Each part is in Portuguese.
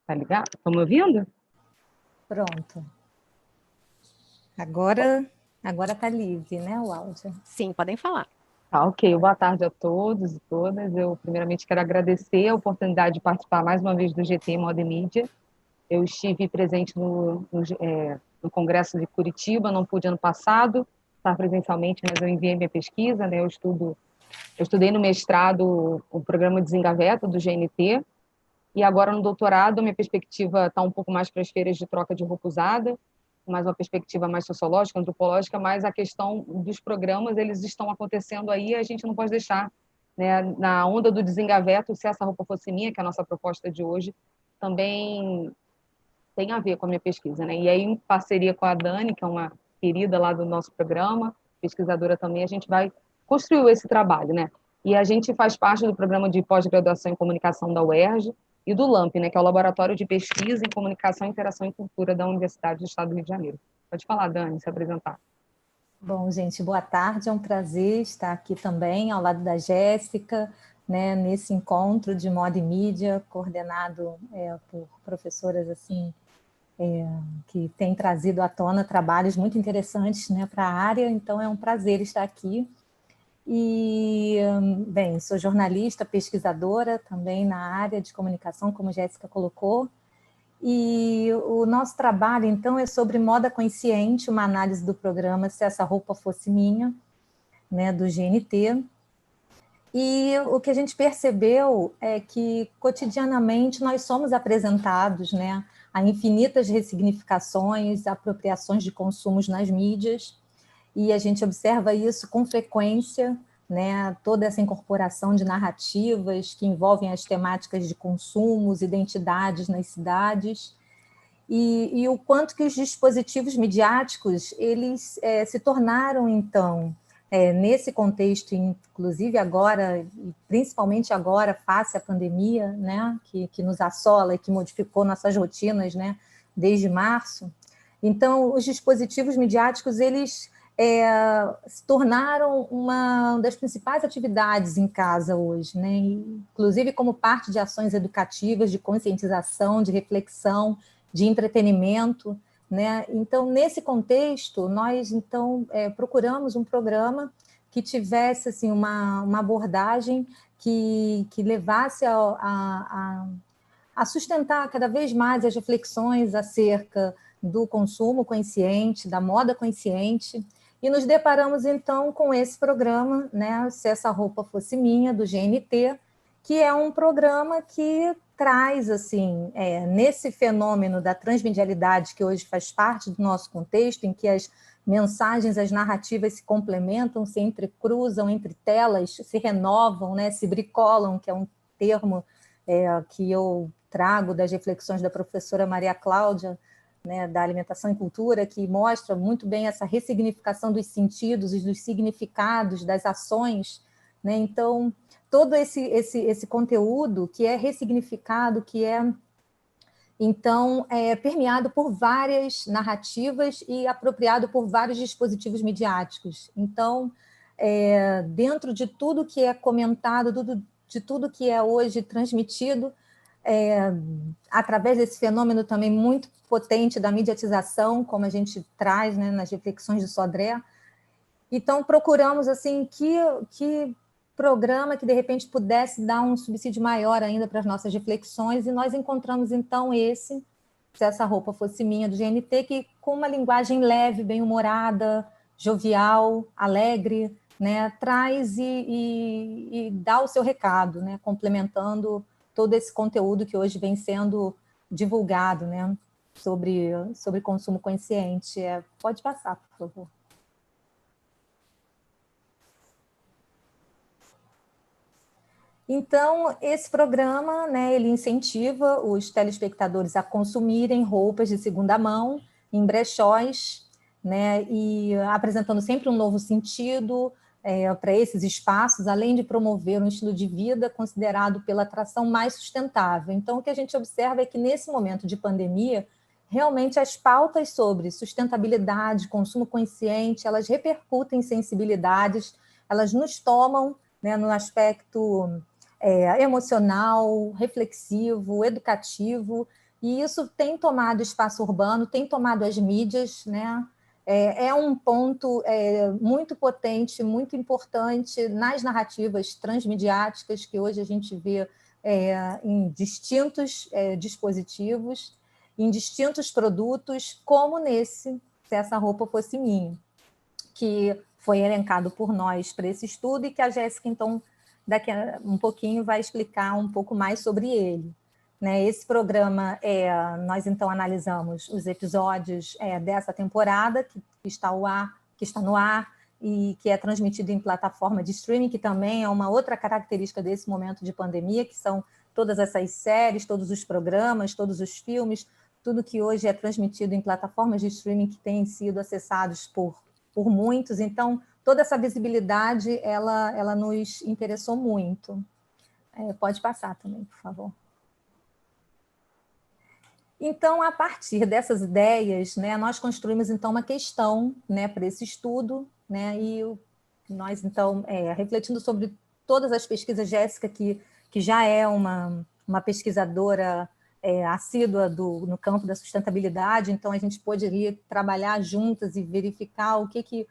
Tá ligado? Estão me ouvindo? Pronto. Agora está livre, né, o áudio? Sim, podem falar. Tá, ok. Boa tarde a todos e todas. Eu, primeiramente, quero agradecer a oportunidade de participar mais uma vez do GT Moda e Mídia. Eu estive presente no Congresso de Curitiba, não pude ano passado estar presencialmente, mas eu enviei minha pesquisa, né? Eu estudei no mestrado o programa Desengaveta do GNT, e agora no doutorado minha perspectiva está um pouco mais para as feiras de troca de roupa usada, mais uma perspectiva mais sociológica, antropológica, mas a questão dos programas, eles estão acontecendo aí, a gente não pode deixar, né, na onda do desengaveto, se essa roupa fosse minha, que é a nossa proposta de hoje, também tem a ver com a minha pesquisa, né? E aí, em parceria com a Dani, que é uma querida lá do nosso programa, pesquisadora também, a gente vai construir esse trabalho, né? E a gente faz parte do programa de pós-graduação em comunicação da UERJ e do LAMP, né, que é o Laboratório de Pesquisa em Comunicação, Interação e Cultura da Universidade do Estado do Rio de Janeiro. Pode falar, Dani, se apresentar. Bom, gente, boa tarde. É um prazer estar aqui também, ao lado da Jéssica, né, nesse encontro de moda e mídia, coordenado por professoras assim, que têm trazido à tona trabalhos muito interessantes, né, para a área, então é um prazer estar aqui. E, bem, sou jornalista, pesquisadora também na área de comunicação, como a Jéssica colocou, e o nosso trabalho, então, é sobre moda consciente, uma análise do programa Se Essa Roupa Fosse Minha, né, do GNT. E o que a gente percebeu é que, cotidianamente, nós somos apresentados, né, a infinitas ressignificações, apropriações de consumos nas mídias, e a gente observa isso com frequência, né, toda essa incorporação de narrativas que envolvem as temáticas de consumos, identidades nas cidades, e o quanto que os dispositivos midiáticos eles se tornaram, então, nesse contexto, inclusive agora, principalmente agora, face à pandemia, né, que nos assola e que modificou nossas rotinas, né, desde março. Então, os dispositivos midiáticos, eles se tornaram uma das principais atividades em casa hoje, né? Inclusive como parte de ações educativas, de conscientização, de reflexão, de entretenimento, né? Então, nesse contexto, nós então procuramos um programa que tivesse assim, uma abordagem que levasse a sustentar cada vez mais as reflexões acerca do consumo consciente, da moda consciente, e nos deparamos, então, com esse programa, né, Se Essa Roupa Fosse Minha, do GNT, que é um programa que traz, assim, nesse fenômeno da transmedialidade que hoje faz parte do nosso contexto, em que as mensagens, as narrativas se complementam, se entrecruzam entre telas, se renovam, né, se bricolam, que é um termo que eu trago das reflexões da professora Maria Cláudia, né, da Alimentação e Cultura, que mostra muito bem essa ressignificação dos sentidos e dos significados das ações, né? Então, todo esse conteúdo que é ressignificado, que então, permeado por várias narrativas e apropriado por vários dispositivos midiáticos. Então, dentro de tudo que é comentado, de tudo que é hoje transmitido, através desse fenômeno também muito potente da mediatização, como a gente traz, né, nas reflexões de Sodré. Então, procuramos assim que programa que, de repente, pudesse dar um subsídio maior ainda para as nossas reflexões, e nós encontramos, então, Se Essa Roupa Fosse Minha, do GNT, que com uma linguagem leve, bem-humorada, jovial, alegre, né, traz e dá o seu recado, né, complementando todo esse conteúdo que hoje vem sendo divulgado, né, sobre consumo consciente. Pode passar, por favor. Então, esse programa, né, ele incentiva os telespectadores a consumirem roupas de segunda mão em brechós, né, e apresentando sempre um novo sentido, para esses espaços, além de promover um estilo de vida considerado pela atração mais sustentável. Então, o que a gente observa é que, nesse momento de pandemia, realmente as pautas sobre sustentabilidade, consumo consciente, elas repercutem em sensibilidades, elas nos tomam, né, no aspecto emocional, reflexivo, educativo, e isso tem tomado espaço urbano, tem tomado as mídias, né? É um ponto muito potente, muito importante nas narrativas transmediáticas que hoje a gente vê em distintos dispositivos, em distintos produtos, como nesse, Se Essa Roupa Fosse Minha, que foi elencado por nós para esse estudo e que a Jéssica, então, daqui a um pouquinho vai explicar um pouco mais sobre ele. Né? Esse programa, nós então analisamos os episódios dessa temporada, que está no ar e que é transmitido em plataforma de streaming, que também é uma outra característica desse momento de pandemia, que são todas essas séries, todos os programas, todos os filmes, tudo que hoje é transmitido em plataformas de streaming que têm sido acessados por muitos. Então, toda essa visibilidade, ela nos interessou muito. Pode passar também, por favor. Então, a partir dessas ideias, né, nós construímos, então, uma questão, né, para esse estudo, né, e nós, então, refletindo sobre todas as pesquisas, Jéssica, que já é uma pesquisadora assídua no campo da sustentabilidade, então a gente poderia trabalhar juntas e verificar o que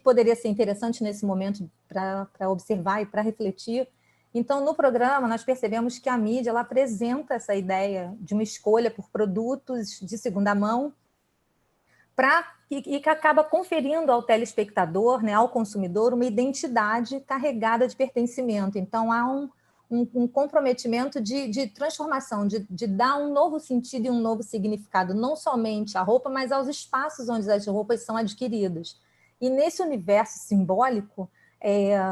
poderia ser interessante nesse momento para observar e para refletir. Então, no programa, nós percebemos que a mídia ela apresenta essa ideia de uma escolha por produtos de segunda mão e que acaba conferindo ao telespectador, né, ao consumidor, uma identidade carregada de pertencimento. Então, há um comprometimento de transformação, de dar um novo sentido e um novo significado, não somente à roupa, mas aos espaços onde as roupas são adquiridas. E nesse universo simbólico,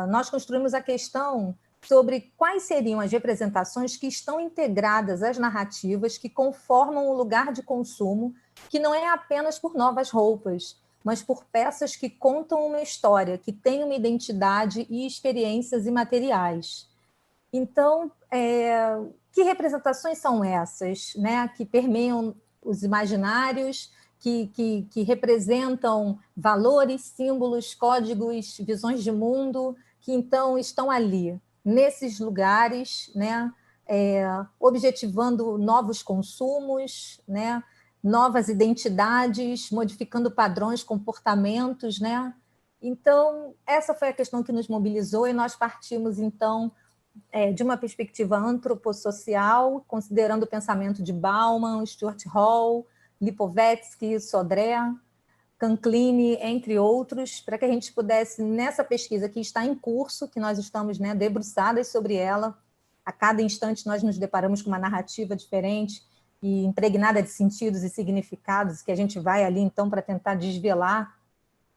nós construímos a questão sobre quais seriam as representações que estão integradas às narrativas que conformam o lugar de consumo, que não é apenas por novas roupas, mas por peças que contam uma história, que têm uma identidade e experiências imateriais. Então, que representações são essas, né, que permeiam os imaginários, que representam valores, símbolos, códigos, visões de mundo, que então estão ali, nesses lugares, né, objetivando novos consumos, né, novas identidades, modificando padrões, comportamentos, né? Então, essa foi a questão que nos mobilizou e nós partimos, então, de uma perspectiva antropossocial, considerando o pensamento de Bauman, Stuart Hall, Lipovetsky, Sodré, Canclini, entre outros, para que a gente pudesse, nessa pesquisa que está em curso, que nós estamos, né, debruçadas sobre ela, a cada instante nós nos deparamos com uma narrativa diferente e impregnada de sentidos e significados, que a gente vai ali, então, para tentar desvelar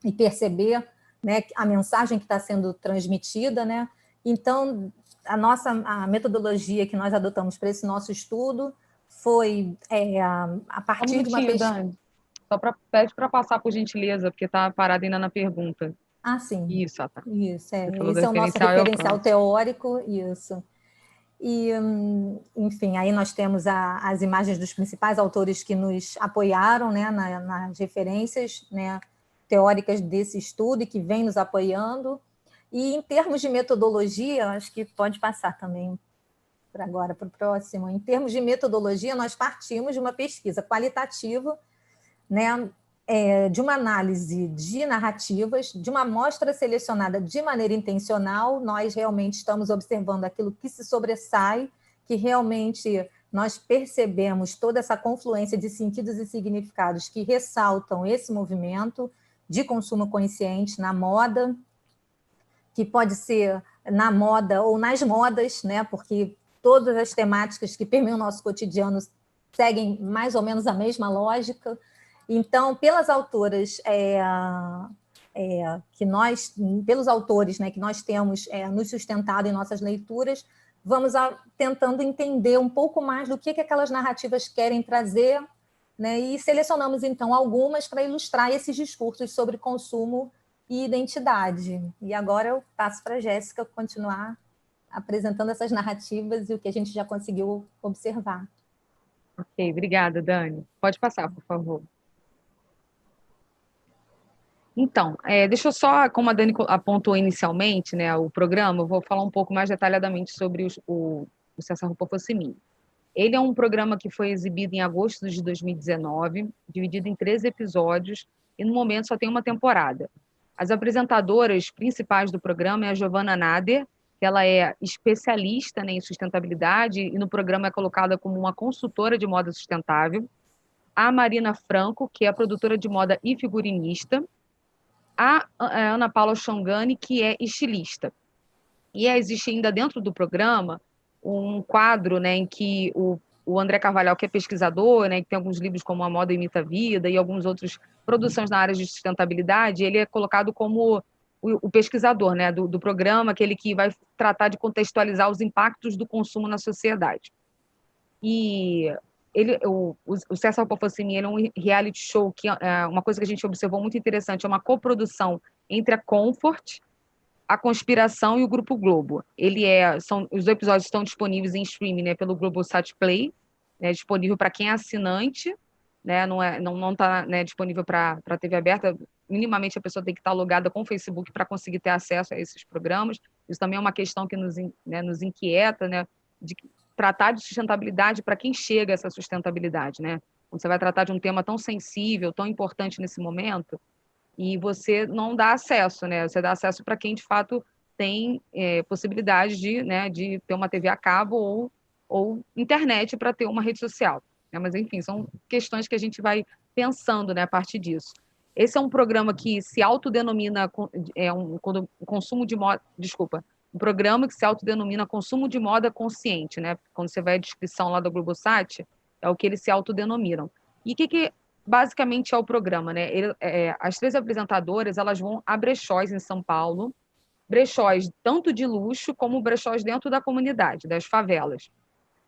e perceber, né, a mensagem que está sendo transmitida, né? Então, a metodologia que nós adotamos para esse nosso estudo foi a partir de uma pesquisa... Dani. Só pede para passar, por gentileza, porque está parada ainda na pergunta. Ah, sim. Isso, tá. Isso, esse é o nosso referencial teórico, isso. E, enfim, aí nós temos as imagens dos principais autores que nos apoiaram, né, nas referências, né, teóricas desse estudo e que vem nos apoiando. E em termos de metodologia, acho que pode passar também para agora, para o próximo. Em termos de metodologia, nós partimos de uma pesquisa qualitativa, né, de uma análise de narrativas, de uma amostra selecionada de maneira intencional. Nós realmente estamos observando aquilo que se sobressai, que realmente nós percebemos toda essa confluência de sentidos e significados que ressaltam esse movimento de consumo consciente na moda, que pode ser na moda ou nas modas, né? Porque todas as temáticas que permeiam o nosso cotidiano seguem mais ou menos a mesma lógica. Então, pelas autoras pelos autores, né, que nós temos nos sustentado em nossas leituras, vamos tentando entender um pouco mais do que aquelas narrativas querem trazer, né, e selecionamos, então, algumas para ilustrar esses discursos sobre consumo e identidade. E agora eu passo para a Jéssica continuar apresentando essas narrativas e o que a gente já conseguiu observar. Ok, obrigada, Dani. Pode passar, por favor. Então, deixa eu só, como a Dani apontou inicialmente, né, o programa, eu vou falar um pouco mais detalhadamente sobre o César Rupofossimini. Ele é um programa que foi exibido em agosto de 2019, dividido em 13 episódios, e no momento só tem uma temporada. As apresentadoras principais do programa é a Giovanna Nader, que ela é especialista, né, em sustentabilidade, e no programa é colocada como uma consultora de moda sustentável. A Marina Franco, que é produtora de moda e figurinista. A Ana Paula Chongani, que é estilista. E existe ainda dentro do programa um quadro, né, em que o André Carvalhal, que é pesquisador, né, que tem alguns livros como A Moda Imita a Vida e algumas outras produções na área de sustentabilidade, ele é colocado como o pesquisador, né, do programa, aquele que vai tratar de contextualizar os impactos do consumo na sociedade. E o César Poffossini é um reality show que é uma coisa que a gente observou muito interessante, é uma coprodução entre a Comfort, a Conspiração e o Grupo Globo. Os episódios estão disponíveis em streaming, né, pelo Globosat Play, né, disponível para quem é assinante, né, não está, né, disponível para a TV aberta. Minimamente a pessoa tem que estar logada com o Facebook para conseguir ter acesso a esses programas. Isso também é uma questão que nos inquieta, né, de tratar de sustentabilidade para quem chega a essa sustentabilidade, né? Quando você vai tratar de um tema tão sensível, tão importante nesse momento, e você não dá acesso, né? Você dá acesso para quem de fato tem possibilidade de ter uma TV a cabo ou internet para ter uma rede social. Né? Mas, enfim, são questões que a gente vai pensando, né, a partir disso. Esse é um programa que se autodenomina consumo de moda, desculpa, um programa que se autodenomina consumo de moda consciente, né? Quando você vai à descrição lá do Globosat, é o que eles se autodenominam. E o que basicamente é o programa, né? As três apresentadoras, elas vão a brechós em São Paulo, brechós tanto de luxo como brechós dentro da comunidade, das favelas.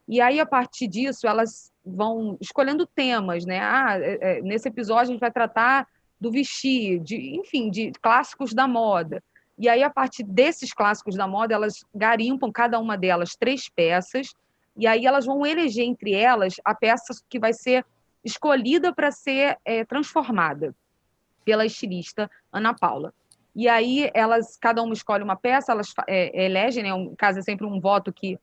E aí, a partir disso, elas vão escolhendo temas, né? Nesse episódio a gente vai tratar do vestir, enfim, de clássicos da moda. E aí, a partir desses clássicos da moda, elas garimpam, cada uma delas, 3 peças, e aí elas vão eleger entre elas a peça que vai ser escolhida para ser transformada pela estilista Ana Paula. E aí cada uma escolhe uma peça, elas elegem, né, um caso é sempre um voto que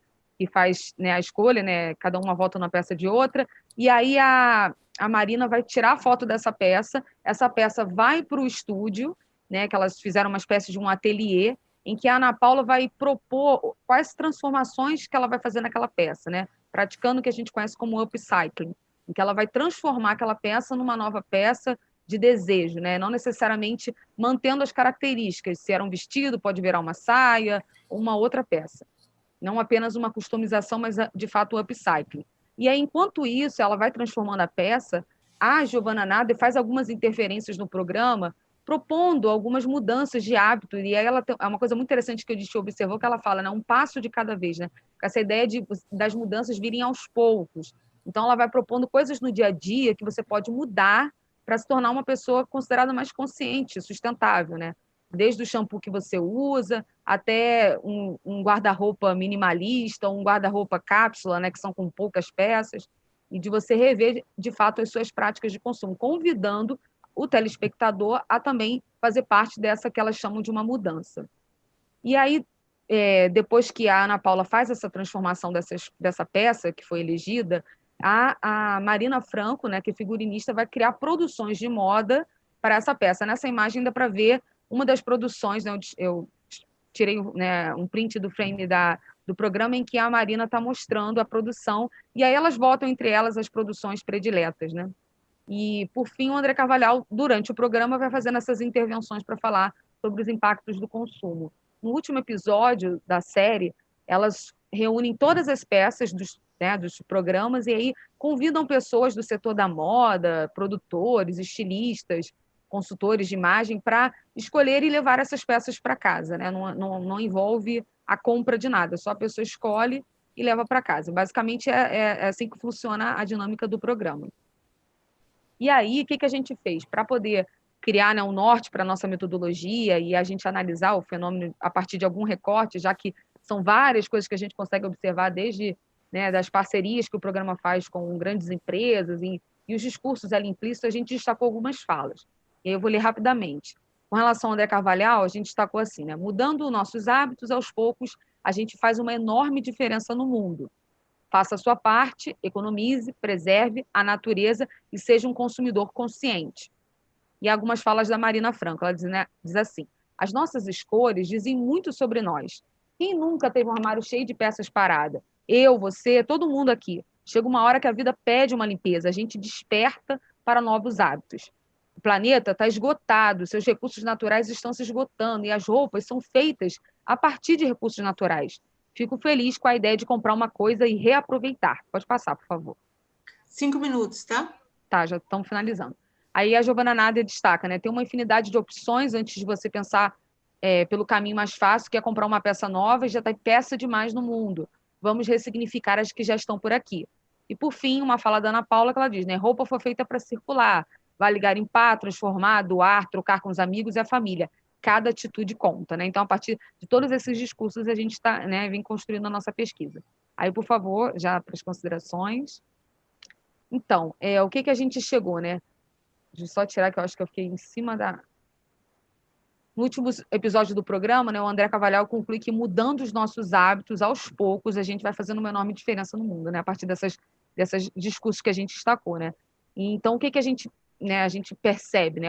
faz, né, a escolha, né, cada uma vota numa peça de outra, e aí a Marina vai tirar a foto dessa peça, essa peça vai para o estúdio, né, que elas fizeram uma espécie de um ateliê, em que a Ana Paula vai propor quais transformações que ela vai fazer naquela peça, né, praticando o que a gente conhece como upcycling, em que ela vai transformar aquela peça numa nova peça de desejo, né? Não necessariamente mantendo as características. Se era um vestido, pode virar uma saia, ou uma outra peça. Não apenas uma customização, mas de fato o upcycling. E aí, enquanto isso, ela vai transformando a peça, a Giovanna Nader faz algumas interferências no programa, propondo algumas mudanças de hábito. E aí é uma coisa muito interessante que a gente observou, que ela fala, né? Um passo de cada vez, né? Essa ideia das mudanças virem aos poucos. Então, ela vai propondo coisas no dia a dia que você pode mudar para se tornar uma pessoa considerada mais consciente, sustentável, né? Desde o shampoo que você usa até um guarda-roupa minimalista, um guarda-roupa cápsula, né, que são com poucas peças, e de você rever, de fato, as suas práticas de consumo, convidando o telespectador a também fazer parte dessa que elas chamam de uma mudança. E aí, depois que a Ana Paula faz essa transformação dessa peça que foi elegida, a Marina Franco, né, que é figurinista, vai criar produções de moda para essa peça. Nessa imagem dá para ver uma das produções, né, eu tirei, né, um print do frame do programa em que a Marina está mostrando a produção, e aí elas votam entre elas as produções prediletas, né? E, por fim, o André Carvalhal, durante o programa, vai fazendo essas intervenções para falar sobre os impactos do consumo. No último episódio da série, elas reúnem todas as peças dos programas e aí convidam pessoas do setor da moda, produtores, estilistas, consultores de imagem, para escolher e levar essas peças para casa. Né? Não envolve a compra de nada, só a pessoa escolhe e leva para casa. Basicamente, é assim que funciona a dinâmica do programa. E aí, o que a gente fez? Para poder criar, né, um norte para a nossa metodologia e a gente analisar o fenômeno a partir de algum recorte, já que são várias coisas que a gente consegue observar desde, né, das parcerias que o programa faz com grandes empresas e os discursos ali implícitos, a gente destacou algumas falas. E aí eu vou ler rapidamente. Com relação ao André Carvalhal, a gente destacou assim, né, mudando os nossos hábitos, aos poucos, a gente faz uma enorme diferença no mundo. Faça a sua parte, economize, preserve a natureza e seja um consumidor consciente. E algumas falas da Marina Franco, ela diz assim, as nossas escolhas dizem muito sobre nós. Quem nunca teve um armário cheio de peças paradas? Eu, você, todo mundo aqui. Chega uma hora que a vida pede uma limpeza, a gente desperta para novos hábitos. O planeta está esgotado, seus recursos naturais estão se esgotando e as roupas são feitas a partir de recursos naturais. Fico feliz com a ideia de comprar uma coisa e reaproveitar. Pode passar, por favor. 5 minutos, tá? Tá, já estamos finalizando. Aí a Giovana Nader destaca, né? Tem uma infinidade de opções antes de você pensar pelo caminho mais fácil, que é comprar uma peça nova e já tem peça demais no mundo. Vamos ressignificar as que já estão por aqui. E, por fim, uma fala da Ana Paula que ela diz, né? Roupa foi feita para circular, vale garimpar, transformar, doar, trocar com os amigos e a família. Cada atitude conta, né? Então, a partir de todos esses discursos, a gente está, né, vem construindo a nossa pesquisa. Aí, por favor, já para as considerações. Então, o que a gente chegou, né? Deixa eu só tirar, que eu acho que eu fiquei em cima da... No último episódio do programa, né, o André Carvalhal conclui que mudando os nossos hábitos, aos poucos, a gente vai fazendo uma enorme diferença no mundo, né? A partir desses discursos que a gente destacou, né? E, então, o que a gente, né, a gente percebe, né,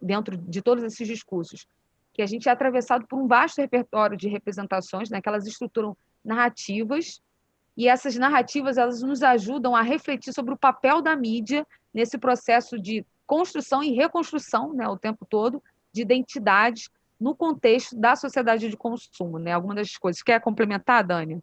dentro de todos esses discursos? Que a gente é atravessado por um vasto repertório de representações, né, que elas estruturam narrativas, e essas narrativas elas nos ajudam a refletir sobre o papel da mídia nesse processo de construção e reconstrução, né, o tempo todo, de identidades no contexto da sociedade de consumo, né? Alguma das coisas. Quer complementar, Dani?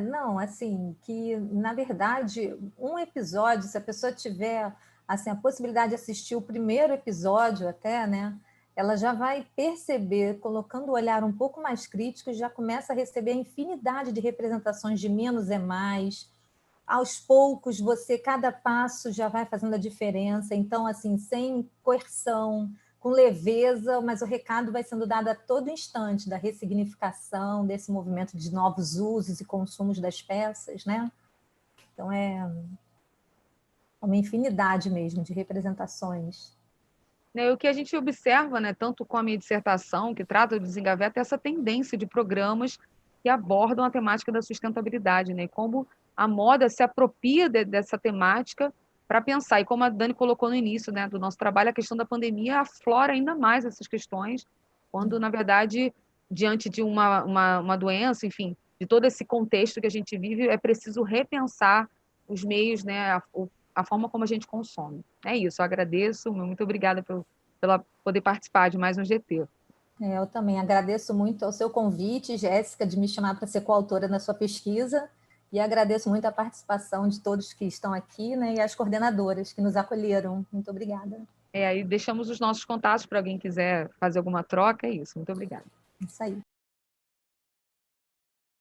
Não, assim, que, na verdade, um episódio, se a pessoa tiver, assim, a possibilidade de assistir o primeiro episódio até, né, ela já vai perceber, colocando o olhar um pouco mais crítico, já começa a receber a infinidade de representações de menos é mais. Aos poucos, cada passo já vai fazendo a diferença. Então, assim, sem coerção, com leveza, mas o recado vai sendo dado a todo instante da ressignificação, desse movimento de novos usos e consumos das peças, né? Então, é uma infinidade mesmo de representações. O que a gente observa, né, tanto com a minha dissertação, que trata do desengaveta, é essa tendência de programas que abordam a temática da sustentabilidade, né, e como a moda se apropria dessa temática para pensar. E como a Dani colocou no início, né, do nosso trabalho, a questão da pandemia aflora ainda mais essas questões, quando, na verdade, diante de uma doença, enfim, de todo esse contexto que a gente vive, é preciso repensar os meios, né, a forma como a gente consome. É isso, eu agradeço, muito obrigada pela poder participar de mais um GT. Eu também agradeço muito ao seu convite, Jéssica, de me chamar para ser coautora na sua pesquisa, e agradeço muito a participação de todos que estão aqui, né, e as coordenadoras que nos acolheram. Muito obrigada. Aí deixamos os nossos contatos para alguém quiser fazer alguma troca, é isso. Muito obrigada. Isso aí.